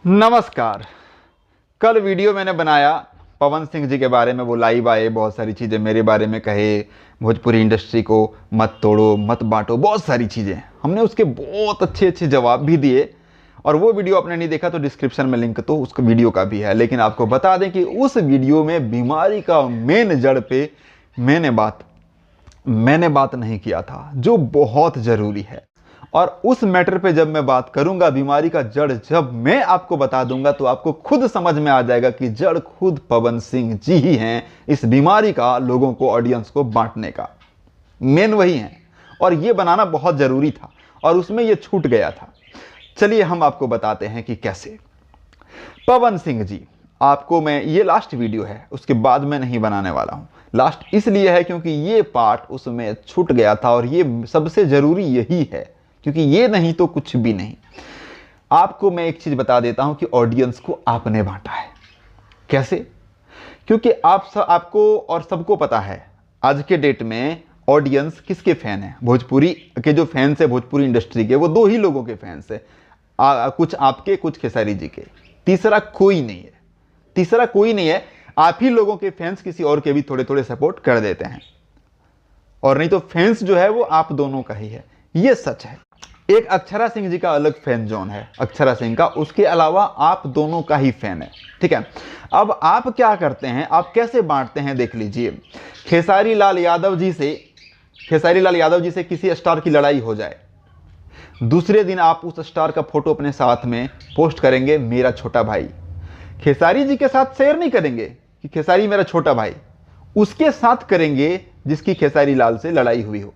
नमस्कार। कल वीडियो मैंने बनाया पवन सिंह जी के बारे में, वो लाइव आए, बहुत सारी चीज़ें मेरे बारे में कहे, भोजपुरी इंडस्ट्री को मत तोड़ो मत बांटो, बहुत सारी चीज़ें हमने उसके बहुत अच्छे अच्छे जवाब भी दिए। और वो वीडियो आपने नहीं देखा तो डिस्क्रिप्शन में लिंक तो उसका वीडियो का भी है। लेकिन आपको बता दें कि उस वीडियो में बीमारी का मेन जड़ पे मैंने बात नहीं किया था, जो बहुत ज़रूरी है। और उस मैटर पे जब मैं बात करूंगा, बीमारी का जड़ जब मैं आपको बता दूंगा, तो आपको खुद समझ में आ जाएगा कि जड़ खुद पवन सिंह जी ही हैं। इस बीमारी का लोगों को, ऑडियंस को बांटने का मेन वही है। और ये बनाना बहुत ज़रूरी था और उसमें ये छूट गया था। चलिए हम आपको बताते हैं कि कैसे। पवन सिंह जी, आपको मैं, ये लास्ट वीडियो है, उसके बाद मैं नहीं बनाने वाला हूं। लास्ट इसलिए है क्योंकि ये पार्ट उसमें छूट गया था और ये सबसे ज़रूरी यही है, क्योंकि ये नहीं तो कुछ भी नहीं। आपको मैं एक चीज बता देता हूं कि ऑडियंस को आपने बांटा है। कैसे? क्योंकि आपको और सबको पता है आज के डेट में ऑडियंस किसके फैन है। भोजपुरी के जो फैंस है, भोजपुरी इंडस्ट्री के, वो दो ही लोगों के फैंस है, कुछ आपके, कुछ खेसारी जी के। तीसरा कोई नहीं है। तीसरा कोई नहीं है। आप ही लोगों के फैंस किसी और के भी थोड़े थोड़े सपोर्ट कर देते हैं, और नहीं तो फैंस जो है वो आप दोनों का ही है। ये सच है। एक अक्षरा सिंह जी का अलग फैन जोन है, अक्षरा सिंह का, उसके अलावा आप दोनों का ही फैन है। ठीक है। अब आप क्या करते हैं, आप कैसे बांटते हैं, देख लीजिए। खेसारी लाल यादव जी से किसी स्टार की लड़ाई हो जाए, दूसरे दिन आप उस स्टार का फोटो अपने साथ में पोस्ट करेंगे, मेरा छोटा भाई। खेसारी जी के साथ शेयर नहीं करेंगे कि खेसारी मेरा छोटा भाई, उसके साथ करेंगे जिसकी खेसारी लाल से लड़ाई हुई हो।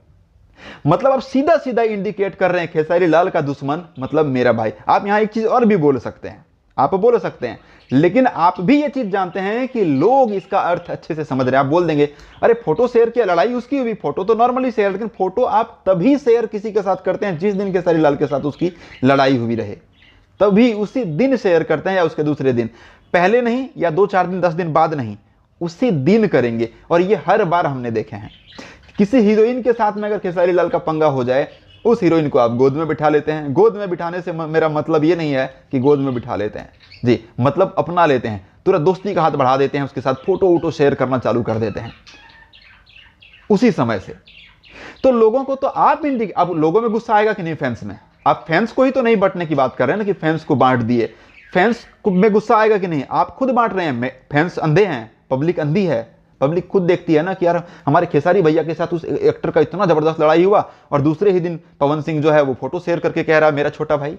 मतलब आप सीधा सीधा इंडिकेट कर रहे हैं खेसारी लाल का दुश्मन मतलब मेरा भाई। आप यहां एक चीज और भी बोल सकते हैं, आप बोल सकते हैं, लेकिन आप भी ये चीज जानते हैं कि लोग इसका अर्थ अच्छे से समझ रहे हैं। आप बोल देंगे, अरे फोटो शेयर किया, लड़ाई उसकी हुई, फोटो तो नॉर्मली शेयर, लेकिन फोटो आप तभी शेयर किसी के साथ करते हैं जिस दिन खेसारी लाल के साथ उसकी लड़ाई हुई रहे, तभी उसी दिन शेयर करते हैं, या उसके दूसरे दिन, पहले नहीं, या 2-4 दिन 10 दिन बाद नहीं, उसी दिन करेंगे। और ये हर बार हमने देखे हैं। किसी हीरोइन के साथ में अगर खेसारी लाल का पंगा हो जाए, उस हीरोइन को आप गोद में बिठा लेते हैं। गोद में बिठाने से मेरा मतलब ये नहीं है कि गोद में बिठा लेते हैं जी, मतलब अपना लेते हैं, तुरंत दोस्ती का हाथ बढ़ा देते हैं, उसके साथ फोटो वोटो शेयर करना चालू कर देते हैं उसी समय से। तो लोगों को तो अब लोगों में गुस्सा आएगा कि नहीं फैंस में? आप फैंस को ही तो नहीं बांटने की बात कर रहे हैं ना, कि फैंस को बांट दिए। फैंस में गुस्सा आएगा कि नहीं? आप खुद बांट रहे हैं। फैंस अंधे हैं, पब्लिक अंधी है। पब्लिक खुद देखती है ना कि यार हमारे खेसारी भैया के साथ उस एक्टर का इतना जबरदस्त लड़ाई हुआ, और दूसरे ही दिन पवन सिंह जो है वो फोटो शेयर करके कह रहा है मेरा छोटा भाई।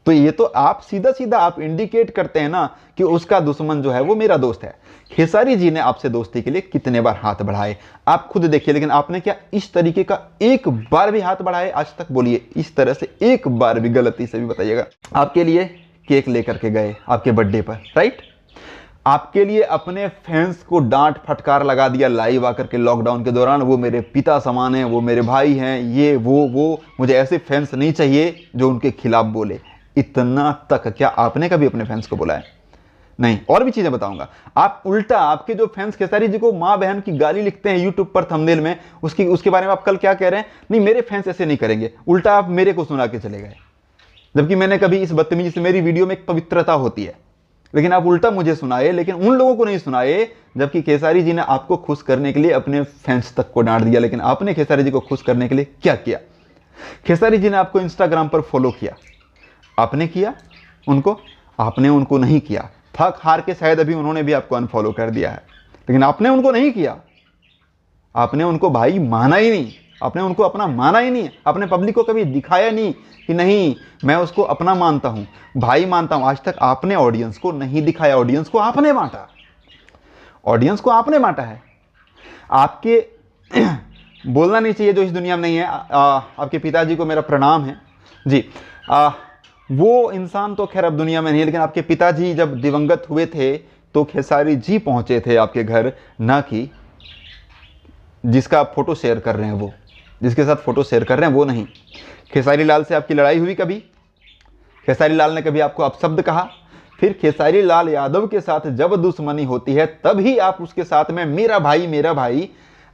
तो ये तो आप सीधा सीधा आप इंडिकेट करते हैं ना कि उसका दुश्मन जो है वो मेरा दोस्त है। खेसारी जी ने आपसे दोस्ती के लिए कितने बार हाथ बढ़ाए, आप खुद देखिए। लेकिन आपने क्या इस तरीके का एक बार भी हाथ बढ़ाए आज तक? बोलिए, इस तरह से एक बार भी, गलती से भी बताइएगा। आपके लिए केक लेकर के गए आपके बर्थडे पर, राइट? आपके लिए अपने फैंस को डांट फटकार लगा दिया लाइव आकर के लॉकडाउन के दौरान, वो मेरे पिता समान हैं, वो मेरे भाई हैं, ये वो मुझे ऐसे फैंस नहीं चाहिए जो उनके खिलाफ बोले। इतना तक क्या आपने कभी अपने फैंस को बोला है? नहीं। और भी चीजें बताऊंगा। आप उल्टा, आपके जो फैंस खेसारी जी को माँ बहन की गाली लिखते हैं यूट्यूब पर थंबनेल में, उसके बारे में आप कल क्या कह रहे हैं? नहीं, मेरे फैंस ऐसे नहीं करेंगे। उल्टा आप मेरे को सुना के चले गए, जबकि मैंने कभी इस बदतमीजी से, मेरी वीडियो में एक पवित्रता होती है, लेकिन आप उल्टा मुझे सुनाए, लेकिन उन लोगों को नहीं सुनाए। जबकि खेसारी जी ने आपको खुश करने के लिए अपने फैंस तक को डांट दिया। लेकिन आपने खेसारी जी को खुश करने के लिए क्या किया? खेसारी जी ने आपको इंस्टाग्राम पर फॉलो किया, आपने किया उनको? आपने उनको नहीं किया। थक हार के शायद अभी उन्होंने भी आपको अनफॉलो कर दिया है, लेकिन आपने उनको नहीं किया। आपने उनको भाई माना ही नहीं, आपने उनको अपना माना ही नहीं। आपने पब्लिक को कभी दिखाया नहीं कि नहीं मैं उसको अपना मानता हूं, भाई मानता हूं। आज तक आपने ऑडियंस को नहीं दिखाया, ऑडियंस को आपने बांटा, ऑडियंस को आपने बांटा है। आपके बोलना नहीं चाहिए जो इस दुनिया में नहीं है। आपके पिताजी को मेरा प्रणाम है जी। वो इंसान तो खैर अब दुनिया में नहीं है, लेकिन आपके पिताजी जब दिवंगत हुए थे तो खेसारी जी पहुंचे थे आपके घर, ना कि जिसका आप फोटो शेयर कर रहे हैं वो, जिसके साथ फोटो शेयर कर रहे हैं वो नहीं। खेसारी लाल से आपकी लड़ाई हुई कभी? खेसारी लाल ने कभी आपको अपशब्द कहा? फिर खेसारी लाल यादव के साथ जब दुश्मनी होती है तभी आप उसके साथ में मेरा भाई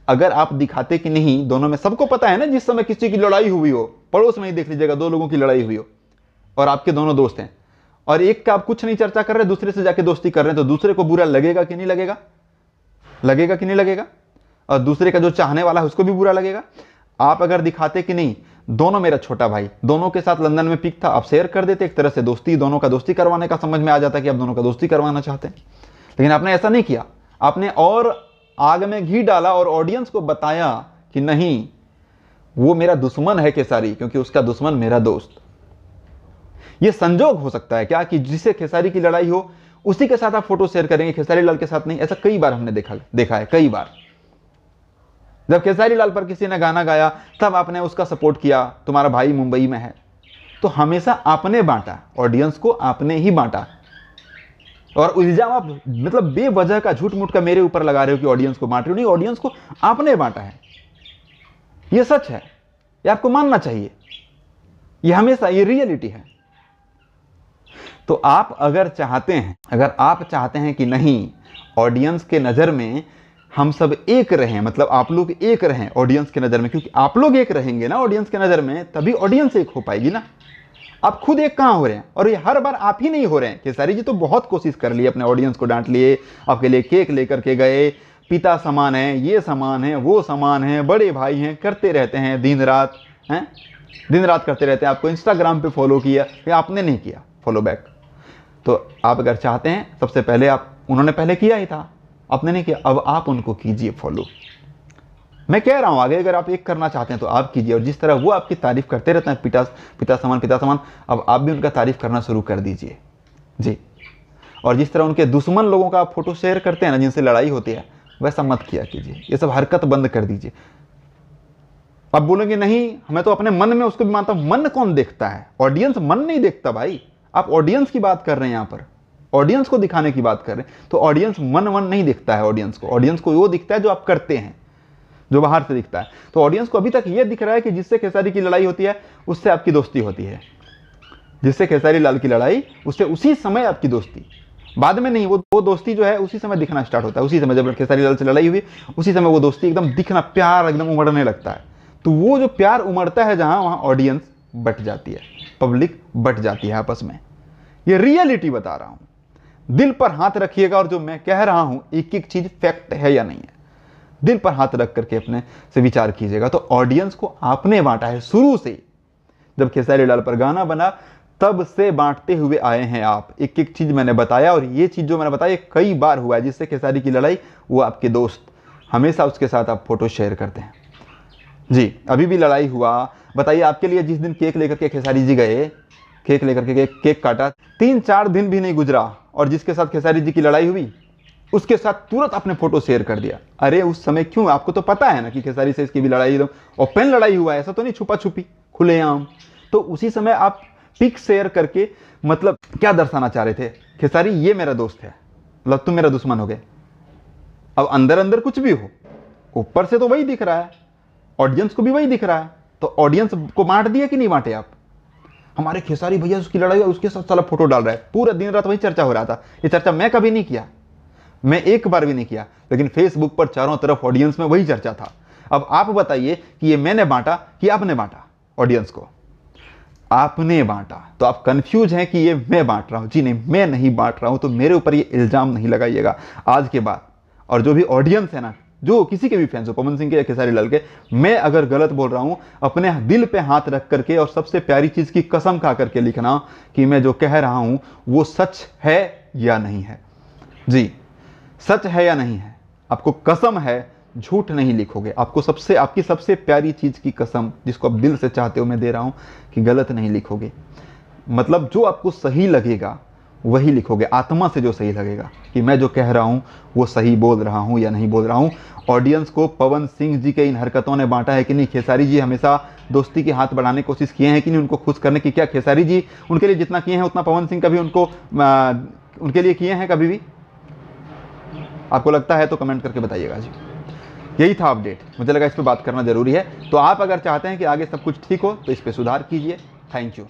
अगर आप दिखाते कि नहीं, दोनों में सबको पता है ना, जिस समय किसी की लड़ाई हुई हो, पड़ोस में ही देख लीजिएगा, दो लोगों की लड़ाई हुई हो, और आपके दोनों दोस्त हैं, और एक का आप कुछ नहीं चर्चा कर रहे, दूसरे से जाके दोस्ती कर रहे हैं, तो दूसरे को बुरा लगेगा कि नहीं लगेगा? लगेगा कि नहीं लगेगा? और दूसरे का जो चाहने वाला है उसको भी बुरा लगेगा। आप अगर दिखाते कि नहीं दोनों मेरा छोटा भाई, दोनों के साथ लंदन में पिक था, आप शेयर कर देते, एक तरह से दोस्ती, दोनों का दोस्ती करवाने का समझ में आ जाता कि आप दोनों का दोस्ती करवाना चाहते हैं। लेकिन आपने ऐसा नहीं किया, आपने और आग में घी डाला और ऑडियंस को बताया कि नहीं वो मेरा दुश्मन है खेसारी, क्योंकि उसका दुश्मन मेरा दोस्त। ये संजोग हो सकता है क्या कि जिसे खेसारी की लड़ाई हो उसी के साथ आप फोटो शेयर करेंगे, खेसारी लाल के साथ नहीं? ऐसा कई बार हमने देखा है, कई बार। जब खेसारी लाल पर किसी ने गाना गाया तब आपने उसका सपोर्ट किया, तुम्हारा भाई मुंबई में है, तो हमेशा आपने बांटा, ऑडियंस को आपने ही बांटा। और इल्जाम आप मतलब बेवजह का झूठ मूठ का मेरे ऊपर लगा रहे हो कि ऑडियंस को बांट रहे हो, नहीं, ऑडियंस को आपने बांटा है। ये सच है, ये आपको मानना चाहिए, ये हमेशा ये रियलिटी है। तो आप अगर आप चाहते हैं कि नहीं ऑडियंस के नज़र में हम सब एक रहें, मतलब आप लोग एक रहें ऑडियंस के नज़र में, क्योंकि आप लोग एक रहेंगे ना ऑडियंस के नज़र में, तभी ऑडियंस एक हो पाएगी ना। आप खुद एक कहाँ हो रहे हैं? और ये हर बार आप ही नहीं हो रहे हैं। खेसारी जी तो बहुत कोशिश कर लिए, अपने ऑडियंस को डांट लिए, आपके लिए केक लेकर के गए, पिता समान है, ये समान है, वो समान है, बड़े भाई हैं, करते रहते हैं दिन रात, हैं दिन रात करते रहते हैं। आपको इंस्टाग्राम पे फॉलो किया, ये आपने नहीं किया फॉलो बैक। तो आप अगर चाहते हैं, सबसे पहले उन्होंने पहले किया ही था, आपने नहीं किया, अब आप उनको कीजिए फॉलो। मैं कह रहा हूं आगे अगर आप एक करना चाहते हैं तो आप कीजिए, और जिस तरह वो आपकी तारीफ करते रहते हैं, पिता समान, अब आप भी उनका तारीफ करना शुरू कर दीजिए जी। और जिस तरह उनके दुश्मन लोगों का आप फोटो शेयर करते हैं ना, जिनसे लड़ाई होती है, वैसा मत किया कीजिए, ये सब हरकत बंद कर दीजिए। आप बोलेंगे नहीं मैं तो अपने मन में उसको भी मानता हूं, मन कौन देखता है? ऑडियंस मन नहीं देखता भाई। आप ऑडियंस की बात कर रहे हैं, यहां पर ऑडियंस को दिखाने की बात कर रहे हैं, तो ऑडियंस मन नहीं दिखता है। ऑडियंस को वो दिखता है जो आप करते हैं, जो बाहर से दिखता है। तो ऑडियंस को अभी तक ये दिख रहा है कि जिससे खेसारी की लड़ाई होती है उससे आपकी दोस्ती होती है, जिससे खेसारी लाल की लड़ाई उससे उसी समय आपकी दोस्ती, बाद में नहीं। वो दोस्ती जो है उसी समय दिखना स्टार्ट होता है, उसी समय जब खेसारी लाल से लड़ाई हुई उसी समय वो दोस्ती एकदम दिखना, प्यार एकदम उमड़ने लगता है। तो वो जो प्यार उमड़ता है जहां, वहां ऑडियंस बट जाती है, पब्लिक बट जाती है आपस में। ये रियलिटी बता रहा हूं, दिल पर हाथ रखिएगा, और जो मैं कह रहा हूं एक एक चीज फैक्ट है या नहीं है, दिल पर हाथ रख करके अपने से विचार कीजिएगा। तो ऑडियंस को आपने बांटा है शुरू से, जब खेसारी लाल पर गाना बना तब से बांटते हुए आए हैं आप। एक एक चीज मैंने बताया, और ये चीज जो मैंने बताया कई बार हुआ है। जिससे खेसारी की लड़ाई, वो आपके दोस्त, हमेशा उसके साथ आप फोटो शेयर करते हैं जी। अभी भी लड़ाई हुआ, बताइए आपके लिए जिस दिन केक लेकर के खेसारी जी गए, केक लेकर के केक काटा, 3-4 दिन भी नहीं गुजरा और जिसके साथ खेसारी जी की लड़ाई हुई उसके साथ तुरंत आपने फोटो शेयर कर दिया। अरे उस समय क्यों? आपको तो पता है ना कि खेसारी से इसकी भी लड़ाई एकदम ओपन लड़ाई हुआ है, ऐसा तो नहीं छुपा छुपी, खुलेआम। तो उसी समय आप पिक शेयर करके मतलब क्या दर्शाना चाह रहे थे? खेसारी ये मेरा दोस्त है, मतलब तुम मेरा दुश्मन हो गए। अब अंदर अंदर कुछ भी हो, ऊपर से तो वही दिख रहा है, ऑडियंस को भी वही दिख रहा है। तो ऑडियंस को बांट दिया कि नहीं बांटे आप? हमारे खेसारी भैया उसकी लड़ाई है, उसके साथ साला फोटो डाल रहा है, पूरा दिन रात वही चर्चा हो रहा था। ये चर्चा मैं कभी नहीं किया, मैं एक बार भी नहीं किया, लेकिन फेसबुक पर चारों तरफ ऑडियंस में वही चर्चा था। अब आप बताइए कि ये मैंने बांटा कि आपने बांटा? ऑडियंस को आपने बांटा, तो आप कंफ्यूज हैं कि ये मैं बांट रहा हूं। जी नहीं, मैं नहीं बांट रहा हूं, तो मेरे ऊपर ये इल्जाम नहीं लगाइएगा आज के बाद। और जो भी ऑडियंस है ना, जो किसी के भी फैंस हो, पवन सिंह के या खेसारी लाल के, मैं अगर गलत बोल रहा हूं, अपने दिल पे हाथ रख करके और सबसे प्यारी चीज की कसम खा करके लिखना कि मैं जो कह रहा हूं वो सच है या नहीं है। जी, सच है या नहीं है, आपको कसम है, झूठ नहीं लिखोगे। आपकी सबसे प्यारी चीज की कसम, जिसको आप दिल से चाहते हो, मैं दे रहा हूं कि गलत नहीं लिखोगे। मतलब जो आपको सही लगेगा वही लिखोगे, आत्मा से जो सही लगेगा कि मैं जो कह रहा हूं वो सही बोल रहा हूं या नहीं बोल रहा हूं। ऑडियंस को पवन सिंह जी के इन हरकतों ने बांटा है कि नहीं? खेसारी जी हमेशा दोस्ती के हाथ बढ़ाने की कोशिश किए हैं कि नहीं, उनको खुश करने की? क्या खेसारी जी उनके लिए जितना किए हैं उतना पवन सिंह कभी उनके लिए किए हैं कभी भी? आपको लगता है तो कमेंट करके बताइएगा जी। यही था अपडेट, मुझे लगा इस पर बात करना जरूरी है। तो आप अगर चाहते हैं कि आगे सब कुछ ठीक हो तो इस पर सुधार कीजिए। Thank you.